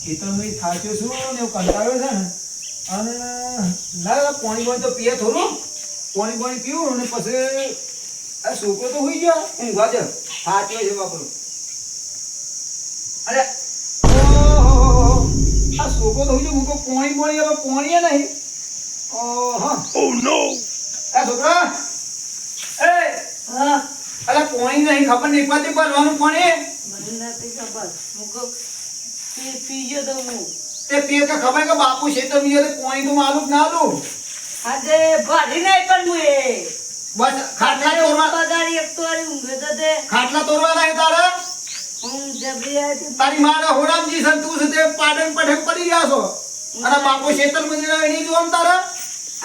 ખેતરમાં થાચ્યો છું ને એવું કંટાળ્યો છે ને અને ના પાણી તો પીએ થોડું પાણી પીવું અને પછી આ છોકરો તો હોઈ ગયો ઊંઘવા જ થાચ્યો છે બાપરો. અરે ઓહો આ છોકરો તો હોઈ ગયો મૂકો પાણી હવે પાણી નહીં. ઓહો ઓ નો આ છોકરા એ હા અલા પાણી નહીં ખબર નહીં પડતી ભરવાનું પાણી મને નથી ખબર મૂકો પીજો તો હું તે પીએ કે ખબર કે બાપુ છે તો બીજો પાણી તો મારું ના આલું આજે ભરી નહીં પણ હું એ બસ ખાટલા તોડવા પગારી એક તો વાળી ઊંઘે તો તે ખાટલા તોડવા નહીં તારે હું જબરી હતી તારી મારા હોરામજી સર તું છે તે પાડન પઠે પડી ગયા છો અને બાપુ શેતર મંદિર એની જોમ તારે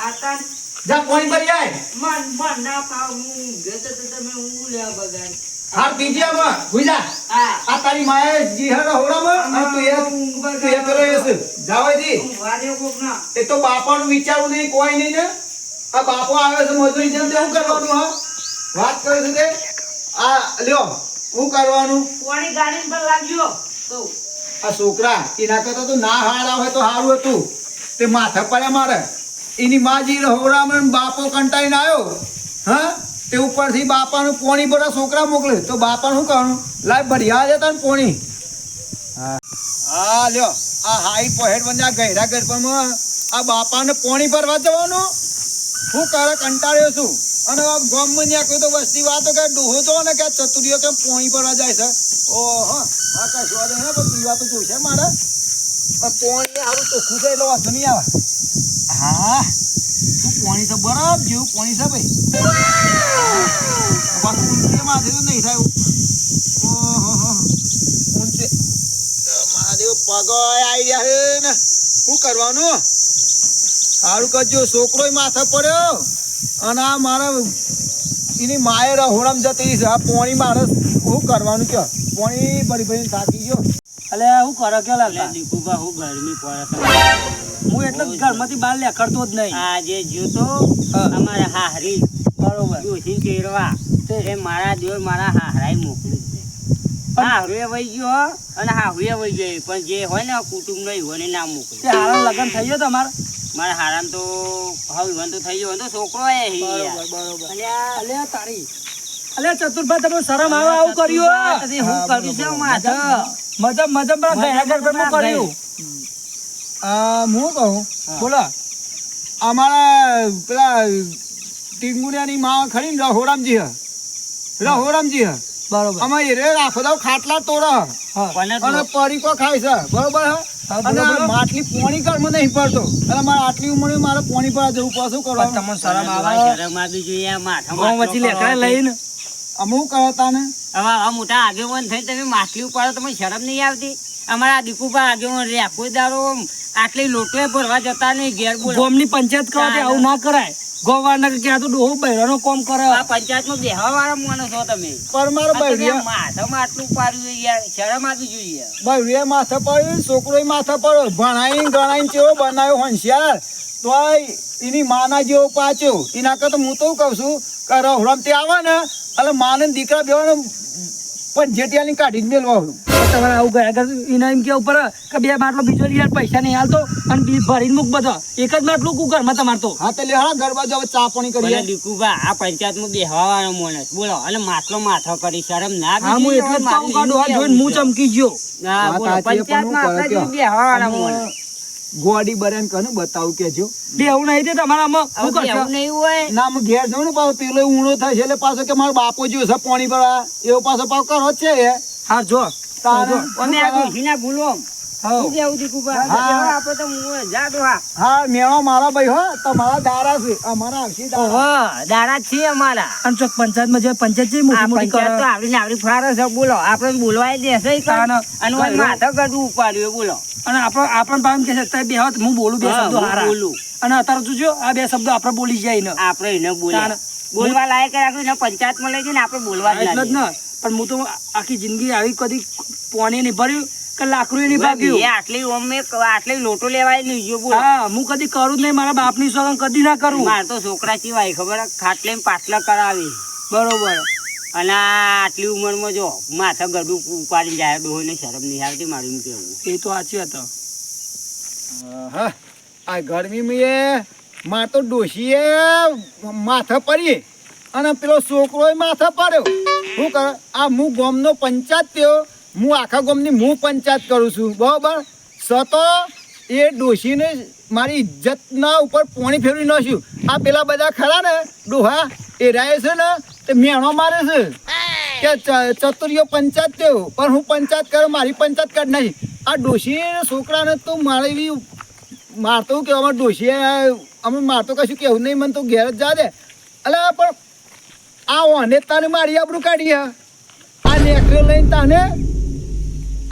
આતા જા પાણી ભરી આય મન ના પાવ હું ઊંઘે તો તમે ઊંઘ લેવા બગાડી હાર બીજામાં ભૂજા હા આ તારી માએ જી હર હોરામાં અને તું એ કરે છે જાવજી હું વાડે કોક ના એ તો બાપાનું વિચારવું નહીં કોઈ નહીં ને આ બાપો આવે છે મજૂરી જેમ તેવું કરવાનું હા વાત કરે છે તે આ લ્યો હું કરવાનું પાણી ગાડી પર લાગ્યો તો આ છોકરા એના કરતા તો ના હારા હોય તો સારું હતું તે માથા પડ્યા મારે એની માજી હોરામાં બાપો કંટાળીને આવ્યો હા તે ઉપરથી બાપાનું પોણી બધા છોકરા મોકલે તો બાપાનું શું કરવાનું લાય ભર્યા જતા ને પોણી હા લ્યો આ હાઈ પહેડ બંને આ ગહેરા ગરબામાં આ બાપાને પોણી ભરવા જવાનું હું કરે કંટાળ્યો છું અને ગામમાં ત્યાં કોઈ તો વસ્તી વાતો કે ડોહો તો ને કે ચતુરીઓ કે પોણી ભરવા જાય છે ઓહો હા કશું વાંધો નહીં પણ પીવા તો જોઈશે મારે પોણી સારું ચોખ્ખું છે એટલે વાંધો નહીં આવે હા શું પોણી છે બરાબર જેવું પોણી છે ભાઈ પાછું ઊંચે માથે તો નહીં થાય ઓહો ઊંચે મહાદેવ પગ આવી રહ્યા છે ને શું કરવાનું સારું કરજો છોકરો માથે પડ્યો અને આ મારા એની માએ રહોડામ જતી છે આ પોણી મારે શું કરવાનું કે પોણી ભરી ભરીને થાકી ગયો અલે હું કરો કે લાગતા દીકુબા હું ગરમી પડે હું એટલે ઘરમાંથી બહાર લેખડતો જ નહીં આજે જો તો અમારા હાહરી બરોબર જોશી કેરવા એ મારા દેવ મારા હાહરાઈ મોકલી છે હાહરુએ વહી ગયો અને હાહરુએ વહી ગયો પણ જે હોય ને કુટુંબ નહીં હોય ને ના મોકલી તે હારા લગન થઈ ગયો તમારે મારા હારામ તો હવે ઈવન તો થઈ ગયો તો છોકરો એ બરોબર અલ્યા અલે તારી અલે ચતુરભાઈ તમે શરમ આવે આવું કર્યું હું કર્યું છે માથે મજબ મજબ ગયા ગરબડમાં કર્યું હું કહું બોલો અમારા પેલા ટીંગુડિયાની માં ખરી ને રહોરામજી હે બરોબર અમે એ રે રાખો દો ખાટલા તોડે અને પરીકો ખાય છે બરોબર હે અને આ માટલી પોણી ઘરમાં નહીં પડતો અને મારે આટલી ઉંમરે મારે પોણી પર જવું પાછું કરવાનું તમને શરમ આવે શરમ આવી જોઈએ ગામ વચ્ચે લેખા લઈને અમુક કરતા ને હવે આ મોટા આગેવાન થઈ તમે માછલી ઉપાડો તમને શરમ નહીં આવતી અમારા દીકુબા આગેવાન રે કોઈ દાડો આટલી લોટે ભરવા જતા નહીં ઘેર બોલ ગામની પંચાયત કરવા આવું ના કરાય ગોવાના કે આ તો ડોહો બહેરાનો કામ કરે આ પંચાયતમાં બેહવા વાળા માણસ છો તમે પર મારે બૈરિયા માથામાં આટલું પાડ્યું યાર શરમ આવી જોઈએ બૈરિયા માથે પડ્યું છોકરો માથે પડ્યો ભણાઈને ગણાઈને ચેવો બનાવ્યો હોશિયાર તો એની માના જેવો પાછો એના કરતા હું તો કહું છું કે રહોરામથી આવે ને એટલે માને દીકરા બેવાને પણ જેટિયાની કાઢી જ મેળવાનું તમારે આવું ગયા કર એના એમ કેવું પડે કે બે માટલો બીજો યાર પૈસા નહીં હાલતો અને બી ભરીને મૂક બધા એક જ માટલું કુકરમાં તમારે તો હા તો લેવા ઘર બાજુ હવે ચા પાણી કરીએ દીકુબા આ પંચાયતમાં બેહવા વાળો માણસ બોલો અને માટલો માથો કરી શરમ ના હા હું એટલે જ પાઉં કાઢું આ જોઈને હું ચમકી ગયો ના બોલો પંચાયતમાં આપણે જો બેહવા વાળા માણસ ગોડી બરેન કને બતાવું કેજો દેવું નહીં તે તમારામાં શું કરશો એવું નહીં હોય ના હું ઘેર જાઉં ને પાછો પેલો ઊણો થાય છે એટલે પાછો કે મારો બાપો જેવો છે પાણી ભરવા એવો પાછો પાવ કરો જ છે એ હા જો અમે આ ઘીના ગુલો શું કેવું દીકુબા આપણે તો જા ડોહા હા મેળો મારા ભાઈ હો તમારા દારા છે અમારા આવશે ઓહો દાડા છે અમારા અને ચોક પંચાયતમાં જે પંચાયત છે મોટી મોટી પંચાયત તો આવડી આવડી ફારે છે બોલો આપણે બોલવાય દેશે અને માથા ગઢું ઉપાડ્યું બોલો અને આપણ પામ કે છે બે હાથ હું બોલું બે શબ્દો હારા બોલું અને અત્યારે જોજો આ બે શબ્દો આપણે બોલી જાય ને આપણે એને બોલવા લાયક રાખ્યું પંચાયતમાં લઈ જઈને આપણે બોલવા જ એટલે જ ને પણ હું તો આખી જિંદગી આવી કદી પોણી નહીં ભર્યું કે લાકડું નહીં ભાગ્યું આટલી લોટો લેવાય નહીં જો બોલો હા હું કદી કરું જ નહીં મારા બાપની સોગન કદી ના કરું મારે તો છોકરા સિવાય ખબર ખાટલે પાટલા કરાવી બરોબર અને આ આટલી ઉંમરમાં જો માથા ગડું ઉપાડી જાય ડોહોને શરમ નહીં આવતી મારું એમ કેવું. એ તો સાચી વાત હે. હા આ ગરમીમાં એ માં તો ડોશીએ માથે પડી અને પેલો છોકરો માથે પડ્યો. શું કરે આ હું ગામનો પંચાયત થયો, હું આખા ગામની હું પંચાયત કરું છું બરાબર. સતો એ ડોશીને મારી ઇજ્જતના ઉપર પોણી ફેરવી નાખ્યું. આ પેલા બધા ખરા ને ડોહા એ રહે છે ને તે મેણો મારે છે કે ચતુરીઓ પંચાયત થયો, પણ હું પંચાયત કરું મારી પંચાયત કાઢ નાખી. આ ડોશી છોકરાને તો મારે એવી મારતો કે અમારે ડોશીએ અમે મારતો કશું કેવું નહીં, મને તો ઘેર જ જા દે. અલા પણ આ ઓને તાને મારી આબરૂ કાઢી આ નેકરો લઈને તાને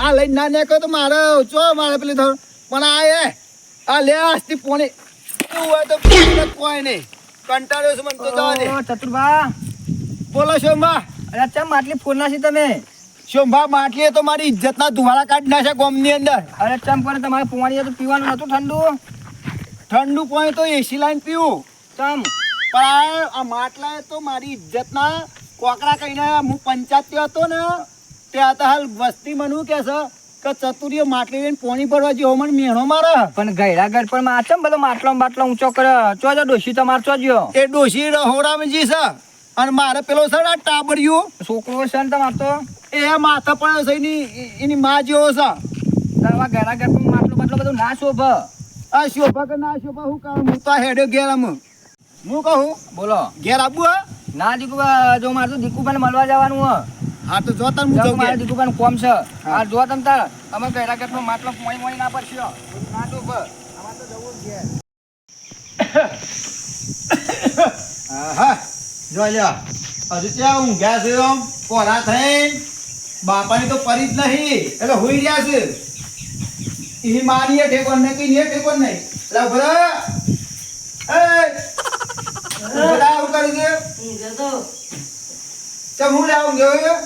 આ લઈને ના નેકો તો મારે ચો મારે પેલી થયું પણ આ લે આજથી પોણી એવું હોય તો કોઈ નહીં કંટાળ્યો છું મને તો જવા દે. ચતુરભા બોલો શોભા. અરે ચમ માટલી ફોડના છે તમે? શોભા માટલીએ તો મારી ઇજ્જતના ધુવાળા કાઢી નાખ્યા ગામની અંદર. અરે ચમ પણ તમારે પાણી તો પીવાનું નતું ઠંડુ? ઠંડુ પાણી તો એસી લાઈન પીવું ચમ પણ આ માટલાએ તો મારી ઇજ્જતના કોકરા કહીને હું પંચાયત હતો ને ત્યાં તો હાલ વસ્તી મને કે છે કે ચતુરીઓ માટલી લઈને પોણી ભરવા જેવો મને મેણો મારે. પણ ગયડા ગઢ પણ માં ચમ બધો માટલો બાટલો ઊંચો કરે ચો જો ડોશી તમાર ચો જ્યો એ ડોશી રહોડામાં જી છે અને મારે પેલો છે ને ટાબડિયું છોકરો છે ને તમાર તો એ માથા પડ્યો છે એની માં જેવો છે. તારા ગયડા ગઢ પણ માટલો બાટલો બધું ના શોભ. આ શોભા કે ના શોભા હું કહું હું તો હેડ્યો ઘેર હું કહું બોલો ઘેર આવું હા. ના દીકુ જો મારે તો દીકુભાઈ મળવા જવાનું હ. હા તો જો તાર હું જાઉં મારે ઘેર. દીકુભાઈ કોમ છે. હા જો તમ તાર અમે ગયડા ગઢ માં માટલો પોણી ના પડશે ના તો અમારે તો જવું જ ઘેર. હા જો લ્યા હજુ ત્યાં ઊંઘ્યા છે આમ કોરા થઈને બાપાની તો પરી જ નહીં એટલે હોઈ રહ્યા છે. એ માની એ ઠેકોન ને કઈ ને ઠેકોન નહીં એટલે ભરા બધા આવું કરી દે ચમ હું લે ઊંઘ્યો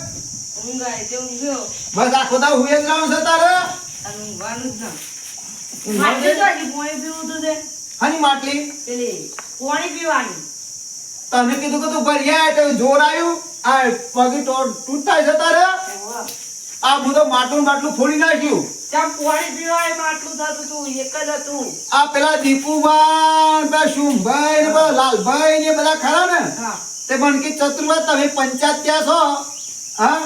બસ આખો દાવ હુએ જ રહો છે તારે હાની માટલી તને કીધું કે તું ભર્યા એટલે જોર આવ્યું આ પગી તૂટ થાય છે તારે આ બધું માટલું માટલું ફોડી નાખ્યું. આ પેલા દીપુભાઈ પેલા શુંભાઈ ને પેલા લાલભાઈ ને બધા ખરા ને તે બનકી ચતુર્ભા તમે પંચાયત ત્યાં છો હા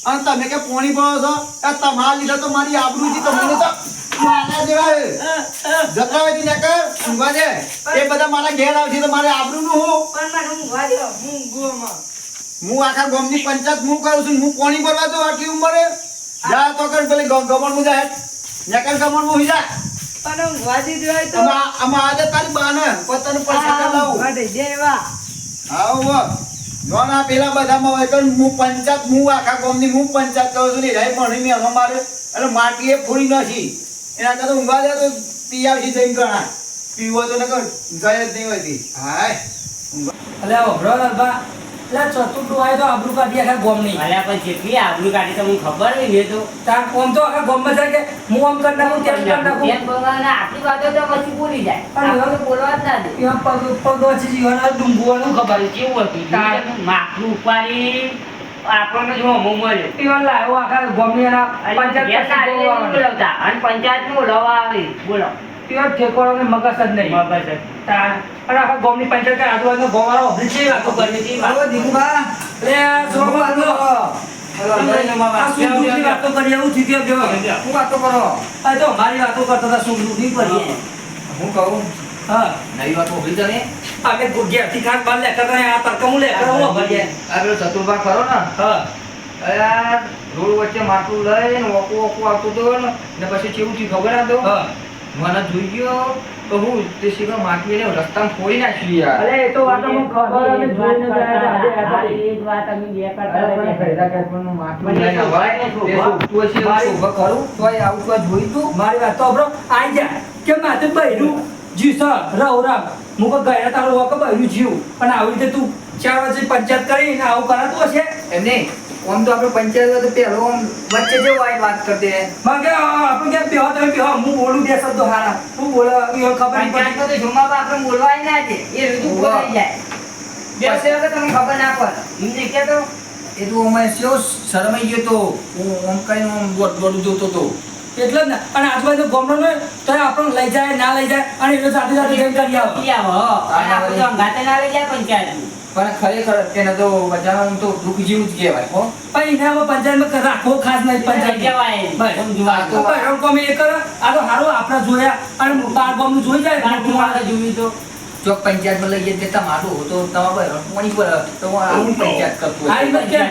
અને તમે કે પોણી ભરો છો આ તમારા લીધે તો મારી આબરૂજી તો મને તો મારા જેવા જતરાવેથી ને કર ઊંઘવા દે એ બધા મારા ઘેર આવશે તો મારે આબરૂનું હું આખા ગામની પંચાયત હું કરું છું હું પોણી ભરવા તો આટલી ઉંમરે જા તો કર પેલે ગમણ મુ જાય નકર ગમણ મુ જા આમાં આજે તારી બાને પતન પૈસા લાવું આવો જોના પેલા બધામાં હોય તો હું પંચાયત હું આખા ગામની હું પંચાયત કરું છું ને રહી મણી મે અમારે એટલે માટલીએ ફોડી નાખી એના કરતા ઊંઘવા દે તો પી આવશે જઈને ગણા પીવો તો નકર જાય જ નહીં હોતી હાય અલ્યા ઓબરો લાલબા લા ચતુર્ડો આય તો આબરૂ કાઢી આખા ગોમ ની અલ્યા પણ જેટલી આબરૂ કાઢી તો મને ખબર નહીં ને તો તાર કોમ તો આખા ગોમ માં છે કે હું આમ કર નાખું તેમ કર નાખું તેમ બોલવાના આટલી વાતો તો પછી બોલી જાય આપણે તો બોલવા જ ના દે યા પગ વચ્ચે જીવન ડુંગવાનું ખબર કેવું હતું તાર માખલું ઉપાડી આપણને જો મોમોલે પીવન લાયો આખા ગોમ ની એના પંચાયત બોલાવતા અને પંચાયત નું લવા આવે બોલો પીવન ઠેકોડો ને મગજ જ નહીં મગજ તાર અને આખા ગોમ ની પંચાયત આજુબાજુ ગોવાળો અભરી છે વાતો કરી છે આવો દીકુબા લે જો વાતો વાતો કરી એવું થઈ ગયો હું વાતો કરો આ તો મારી વાતો કરતા હતા શું લૂટી પડી હું કહું હા નવી વાત હોવી તને અમે ગુડિયા ઠીકાણ બાર લે કરે આ તરક હું લે કરો ભરીએ આ પેલો ચતુર્ભા ખરો ને હા અરે રોડ વચ્ચે માટલું લઈને ઓકો ઓકો આવતો હતો ને પછી કેવું થયું ખબર ના તો હા મને જોઈ ગયો તો હું તે સીધો માટલી ને રસ્તામાં ફોડી નાખી યાર અરે એ તો વાતો મને ખબર અમે જોઈને જાય આજે હતા એ જ વાત અમે બે કરતા અરે પણ ભેડા કાઢવાનું માટલું લઈને આવાય તે તું છે ઉભા કરું તોય આવું તો જોઈ તું મારી વાત તો બ્રો આઈ જા કે માથે બૈરું જી સર રાવ રામ મુક ગયા તારો વક બૈરું જીવ પણ આવી રીતે તું 4 વર્ષે પંચાયત કરીને આવું કરાતું હશે એમ નહીં આમ તો આપણે પંચાયત તો પેલો આમ વચ્ચે જો આવી વાત કરતે મગે આપણે કે બેહો તમે બેહો હું બોલું બે શબ્દો હારા હું બોલ એ ખબર નહીં પંચાયત પડી તો જોમાં આપણે બોલવાય ના દે એ રીતું બોલાઈ જાય બે સેવા કે તમને ખબર ના પડે એમ નહીં કે તો એ તો અમે કેવો શરમાઈ ગયો તો હું આમ કરીને આમ દોડું જોતો તો એટલે જ ને અને આજુબાજુ ગામનો ને તો આપણને લઈ જાય ના લઈ જાય અને એ સાથે સાથે જઈને કરી આવો ઈ આવો, અને આપણે તો અંગાતે ના લઈ જાય પંચાયતમાં. પણ ખરેખર તેને તો બજારમાં તો દુઃખ જેવું જ કહેવાય હો પણ એને હવે પંચાયતમાં રાખવો ખાસ નહીં લઈ પંચાયત જવાય. બસ. સમજવા તો બહેરણ કોમ એ કરે આ તો સારું આપણે જોયા અને બાર ગામનું જોઈ જાય બાટલું વાળા જોયું તો ચોક પંચાયતમાં લઈ જઈએ તમારું તો તમારે પાણી પર તો આવું પંચાયત કરતું આ હોય. ઈ બસ કે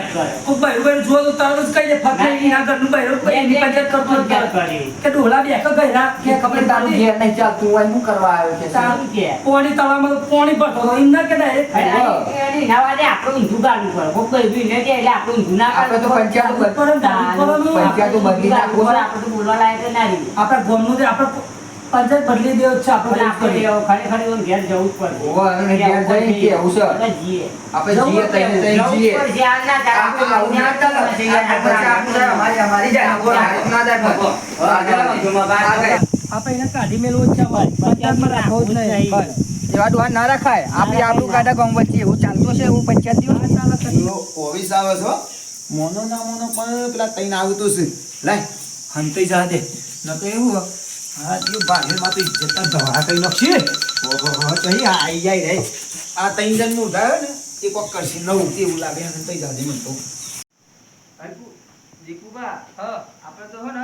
કોઈ બહેરું જુઓ તો તરત જ કહી દે ફરતા એના ઘરનું બહેરું એની પંચાયત કરતો જ પંચાયત કરે. કરે. કે ઢોલા બેઠો ગયરા કે ખબર તારું તારી ઘેર નહીં ચાલતું હોય શું કરવા આવ્યો છે સારું કે. પોણી તળાવમાં પોણી ભરતો હતો એમ ના કે ડાયરેક્ટ એની ના વાડે આપણે ઊંધું કાઢવું પડે. કોક બહેરું ને કે એટલે આપણે ઊંધું ના આપણે તો કાઢવું પંચાયત પડે. પંચાયતો બદલી નાખવું છે. આપણે તો બોલવા લાયક જ ના રહ્યું. આપણા ગામનું જે આપણે પંચાયત બદલી દેવો જ છે પણ આપણે આપણે ખરેખર એમ ઘેર જવું જ પડે. હોવે, અને ઘેર જઈને કે આવું છે. આપણે જીએ. આપણે જીએ તઈને તઈને જવું જ જીએ પડશે. આ ના ચાલે. આપણે આવું ના ચાલે. પછી આપણે અમારી જાય ના જાય ભગો. આપણે એને કાઢી મેલવો જ છે પંચાયતમાં રાખવો જ નહીં બસ. એવા ડોહા ના રખાય આપણે આપણું કાઢા ગામ વચ્ચે એવું ચાલતું છે એવું પંચાયત ઓવીસ આવે છો મોનો ના મોનો પણ પેલા તઈને આવતું છે લાય હંતઈ જા દે ન તો એવું હા જે બાહેર માં તો ઇજ્જતના ધોળા કરી નાખશે ઓહો ચહી આઈ જાય રે આ તઈને જન નું ઉઠાયો ને એ કોક કરશે નવું તેવું લાગે હંતઈ જા દે મને તો દીકુબા આપણે તો હો ને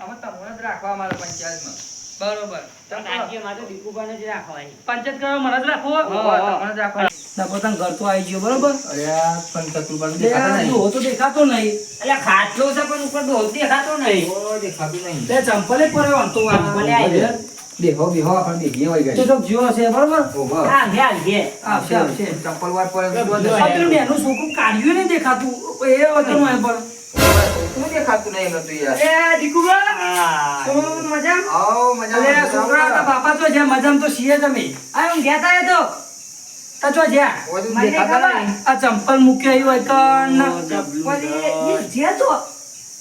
અમે તમને જ રાખવા અમારા પંચાયતમાં બરોબર પણ રાજ્યમાં તો દીકુબાને જ રાખવાય. પંચાયત કરવા મને જ રાખવો તમને જ રાખવા પોતાનું ઘર તો આવી ગયો બરોબર અરે આ પણ કતુબાનું દેખાતા નહીં ડોહો તો દેખાતો નહીં એટલે ખાટલો છે પણ ઉપર ડોલ દેખાતો નહીં. ઓ દેખાતું નહીં તે ચંપલે પડ્યો વાંધો ચંપલે આવી ગયો. દેખો બેહો આપણે દેખીએ વઈ તે ગઈ તો જીવો છે બરોબર ઓહો હા, ઘેર, ઘેર. આવશે આવશે ચંપલ વાર પર પેલું બેનું છોકરું કાઢ્યું નહીં દેખાતું એ હતું એ પણ શું દેખાતું નહીં નતું યાર એ દીકુબા હા. શું મજા આવો મજા અલે છોકરા હતા બાપા તો છે મજામાં તો છીએ તમે આ હું ઘેર થાય તો. તો જો જ્યાં ઓજુ મને દેખાતા ખબર. નહીં આ ચંપલ મૂકી આવ્યું હોય પણ એ જે તો.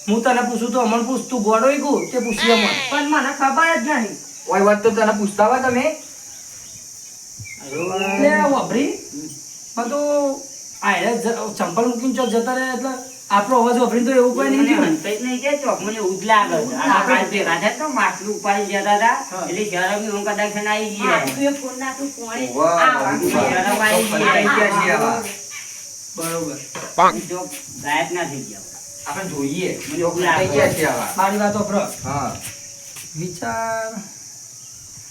હું તને પૂછું તો અમન પૂછ તું ગોડો ગયું તે પૂછીએ મને પણ મને ખબર જ નહીં. ઓય વાત તો તને પૂછતા હોય તમે લે વાપરી બધું આ ચંપલ મૂકીને ચોક જતા રહે એટલે આપણો અવાજ વાપરીને તો એવું કોઈ નહીં મને થયું. હંતાઈ જ નહીં કે ચોક મને એવું જ લાગે છે. આ આપણે ભેગા થયા તો માટલું ઉપાડી જતા હતા. એટલે જરા બી હું કદાચ ને આવી ગયા. બરોબર ચોક ગાયબ ના થઈ ગયા. આપણે જોઈએ મને એવું લાગે. થઈ ગયા છે આવા મારી વાત વાપરો હા વિચાર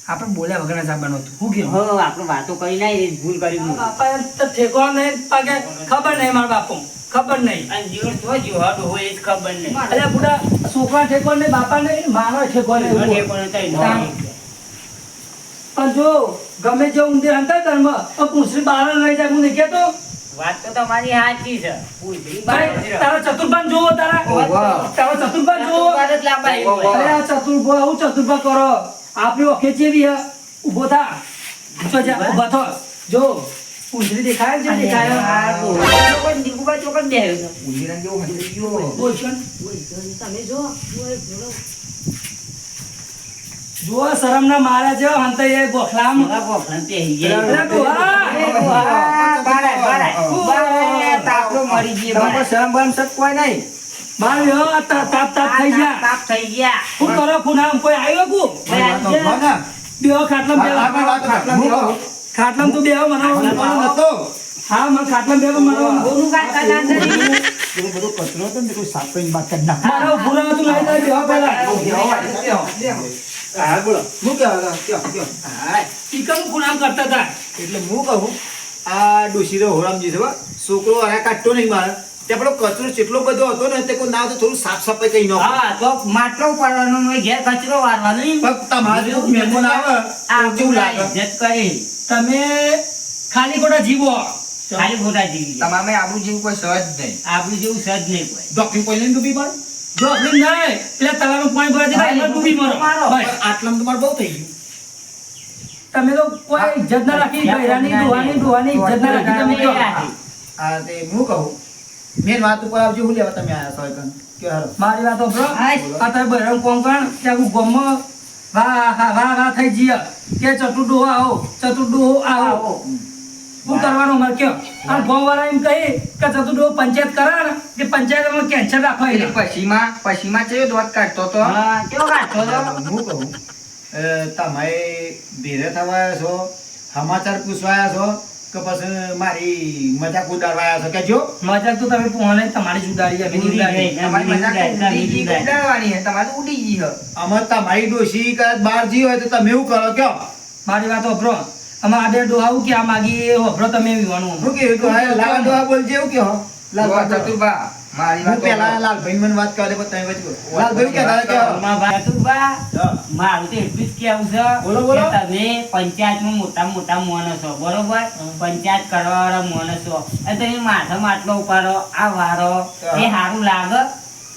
આપણે બોલ્યા વગર જવાનું હતું શું કેવું હો, આપણે વાતો કરી નાઈ ભૂલ કરી મૂકી. બાપા એમ તો ઠેકો નહીં પાકે ખબર નહીં મારા બાપુ ખબર નહીં અને જીવન તો જીવાડું હોય એ જ ખબર નહીં. અલ્યા બુડા છોકરા ઠેકો નહીં બાપા નહીં મારો ઠેકો નહીં મને ઉભો. પણ તઈ ન તાણ. પણ જો ગમે જે ઊંધે હંતા કર્મ પૂછડી બહાર લઈ જાય હું નહીં કહેતો વાત તો તમારી સાચી છે. પૂંછડી બહાર ભાઈ, જ રહે. તારો ચતુર્ભાન જોવો તારો ચતુર્ભાન જોવો વાત જ લાંબાઈ હોય. અરે આ ચતુર્ભા આવું ચતુર્ભા કરો આપણી ઓખે જેવી હે ઊભો થા જો જા ઊભા થો જો પૂંછડી દેખાય છે દેખાય આ તો ચોકન દીકુબા ચોકન બેહ્યો છે. ઉંદીરા જેવો હંધી ગયો બોલ છો તમે જો જો શરમ ના મારા છે હંતે એ ગોખલામ મોટા પોખરણ પહેરી ગયા. અરે ડોહા! એ ડોહા, બાળા, બાળા. બાળા, તાપલો મરી ગયો, બાળા. શરમ બરમ સત કોઈ નહીં બાર યો તાપ તાપ થઈ ગયા તાપ થઈ ગયા. શું કરો પુનામ કોઈ આવ્યો કુ ભાઈ, આજે બેહો ખાટલામ બેહો ખાટલામ તું બેહો મને હા મને ખાટલામ બેહો મને બોનું કાંઈ કદાચ નહીં. બધો કચરો હતો ને કોઈ સાફ કરીને બાદ કરી નાખ મારો ભૂરા તું લઈ જાય બેહો પહેલા હા બોલો હું કયો હા ટીકમ પુનામ કરતા હતા એટલે હું કહું આ ડોશીરો હોરામજી છે બા છોકરો હરા કાઢતો નહીં મારે તે પેલો કચરો કેટલો બધો હતો ને તે કોઈ ના તો થોડું સાફ સફાઈ કરી નાખો હા, તો માટલો ઉપાડવાનો ને ઘેર કચરો વારવાનો. પણ તમારે જો મહેમાન આવે આ તો કેવું લાગે ઇજ્જત કરી. તમે ખાલી ખોટા જીવો ખાલી ખોટા જીવી ગયા. તમામે આબરૂ જેવું કોઈ સહજ નહીં આપણું જેવું સજ નહીં કોઈ. ડોક્ટર કોઈ લઈને ડૂબી પડે જો આપણે નહીં પેલા તલાનું પાણી ભરા દીધા એમાં ડૂબી મરો મારો. બસ. આટલામાં તમારે બહુ થઈ ગયું તમે તો કોઈ ઇજ્જત ના રાખી ગયરાની ડોહાની ઇજ્જત ના રાખી તમે કયો આ તે હું કહું મેન વાત ઉપર આવજો હું લેવા તમે આયા છો એકન કે હારો મારી વાતો બ્રો હાય. આ તારે બહેરામ કોમ કર ત્યાં ગમો વાહ વાહ વાહ વાહ થઈ જીય કે ચતુર્ડો આવો આવો. શું કરવાનું અમારે કયો અને ગામવાળા એમ કહે કે ચતુર્ડો પંચાયત કરા ને તે પંચાયતમાં કેન્સર રાખવા એટલે એના. પછીમાં ચેવો દોત કાઢતો તો હા, કેવો કાઢતો હતો? હું કહું તમે ભેરે થવા આવ્યા છો સમાચાર પૂછવા આવ્યા છો કે પછી મારી મજાક ઉડાડવા આવ્યા છો કે જો મજાક તો તમે પોણે તમારી જુદારી અમે ઉડી જુદારી. ગઈ. તમારી મજાક તો ઉડી ગઈ, ઉડાડવાની હે, તમારે તો ઉડી ગઈ હે. અમે તમારી ડોશી કદાચ બહાર જી હોય તો તમે એવું કરો કયો મારી વાત હોભરો અમારા આડે ડોહાવું કે આ માગી હોભરો તમે વિવાનું શું કે લાલા ડોહા બોલજે એવું કયો જો ચતુરબા, મારી હું વાત પેલા સાંભળો. લાલભાઈ મને વાત કરે પછી તમે વચ્ચે બોલો. લાલભાઈ કહેતા કે ચતુરબા, હા. મારું તો એટલું જ કેવું છે બોલો, બોલો. કે તમે પંચાયતમાં મોટા મોણસ છો, બરોબર? પંચાયત કરવાવાળા મોણસ છો. અને તમે માથે માટલો ઉપાડો, આ વારો, એ સારું લાગે?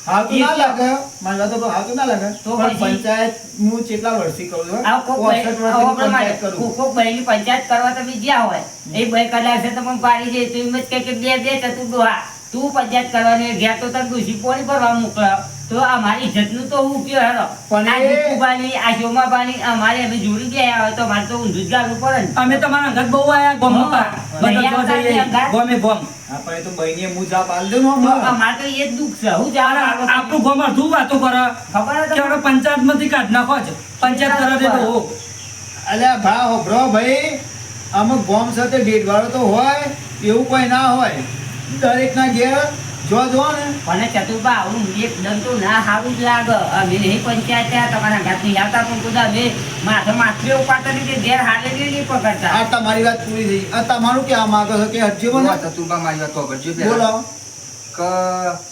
હાવ તો ના લાગે મારી વાત તો હાવ તો ના લાગે તો પણ પછી? પંચાયત હું કેટલા વર્ષથી કરું છું આ કોક 65 વર્ષથી પંચાયત કરું કોક ભાઈની પંચાયત કરવા તમે જ્યાં હોય એ ભાઈ કદાચ છે તમને પાડી દે તો એમ જ કહે કે બે ચતુર ડોહા તું પંચાયત કરવાની ઘેર તો તને ડોશી પોણી ભરવા મોકલાવ તો અમારી ઇજ્જતનું તો હું કયો હેરો પણ આ એ- દીકુબાની, આ શોમાબાની, અમારે અમે જોડી ગયા હોય તો અમારે તો ઊંધું જ ગાળવું પડે ને. અમે તમારા અંગત બહુ આયા ગોમમાં હા. બધા જો લઈ જઈએ આવતા ગોમે ગોમ હા પણ એ તો બહેનીએ મું જા પાલ દઉં ને તો હમણાં. અમારે તો એ જ દુઃખ છે હું જાણ આપણું ગોમ અડધું વાતો કરે ખબર કે છે આપણે પંચાયતમાંથી કાઢ નાખો જ પંચાયત કરે તે તો હો. અલ્યા ભા હોભરો ભાઈ આમાં ગોમ સાથે ડેડવાળો તો હોય એવું કોઈ ના હોય દરેકના ઘેર જો ને મને ચતુરબા આવું એકદમ તો ના સારું જ લાગે અમે નહીં પંચાયત થયા તમારા ઘાટ નહીં આવતા પણ બધા અમે માથે માથે ઉપાડતા નથી ઘેર હાલે નહીં પકડતા આ તમારી વાત પૂરી થઈ આ તમારું કેવા માંગો છો કે હટજો જો મને ચતુરબા, મારી વાત સાંભળજો બોલો પહેલા. કે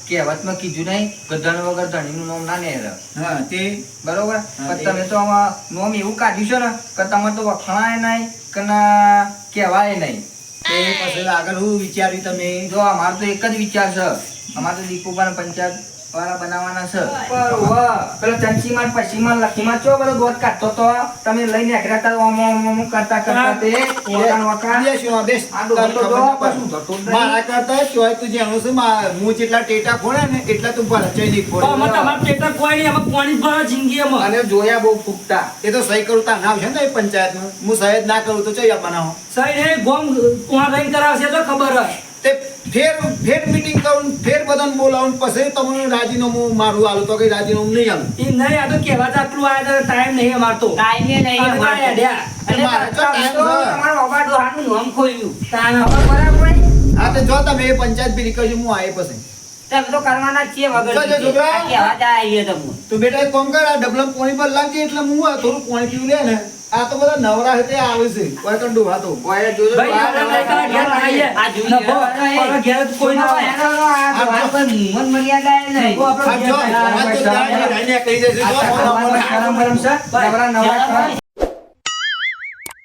કહેવતમાં કીધું નહીં ગધાને વગર ધણીનું નામ ના નેરે. હા તે બરોબર? હા, પણ તમે તો આમાં નામ એવું કાઢ્યું છે ને કે તમારે તો વખણાય નહીં કે ના કહેવાય નહીં. તે પછી આગળ હું વિચાર્યું તમે જો અમારો તો એક જ વિચાર છે, અમારે તો દીપુબાને પંચાયત વાળા બનાવવાના છે. પર વાહ, પેલો ચંચીમાં ને પછીમાં ને લખીમાં ચો બધો દોત કાઢતો તો તમે લઈને અઘરાતા ઓમ કરતા કરતા તે વખાણ વખાણ. બેસ્યો, બેસ. આ ડોહો તો જો પાછું ધતો જ નહીં. મારા કરતા ચોય તું જેનું છે હું જેટલા ટેટા ખોડે ને એટલા તું ભરાચાઈ નહીં તો અમે ખોડે તમારા પેટા કોઈ નહીં અમે પાણી જ ભરા જિંદગી અમે અને જોયા બહુ ફૂટતા. એ તો સહી કરું તાર નામ છે ને એ પંચાયતનું હું સહી જ ના કરું તો ચૈયા બનાવો સહી ને ગોમ કોણ રહીને કરાવશે તો ખબર હોય તે ફેર મીટિંગ કરું ફેર બધાને બોલાવું પછી તમને રાજીનામું મારું આલું તો કઈ રાજીનામું નહીં આલું એ નહીં આ તો કહેવા જ આટલું આયા તો ટાઈમ નહીં અમારતો કાંઈ નહીં અમે તો અમારે. હેડ્યા. અને મારે તો તમે તો તમારા બાબા ડોહાનું નામ ખોલ્યું તાણ ખબર બરાબર હોય? હા તો જો તમે એ પંચાયત ભેગી કરજો હું આવીએ પછી તમે તો કરવાના જ છીએ વગર જો, જો, કીધે. છોકરા. આ કહેવા જ આવીએ તમે. તો બેટા એક કામ કર આ ડબલામાં પાણી પર લાગજે એટલે હું આ થોડું પાણી પીવું લે ને આ તો બધા નવરા છે તે આવે છે કોઈ કંડુ વાતો ઓય જોજો ભાઈ આપણે કઈ ઘેર આવીએ. આ જોઈએ. નભો, અમારા ઘેર જ કોઈ ના હોય. આ ડોહા પર મન મર્યાદા એ નહીં. નભો, આપણો આ જો ઘેર આ તો આવીએ. રાઈને કહી દેજો જો, આ તો ફોન ગરમ ગરમ છે. નવરા નવરા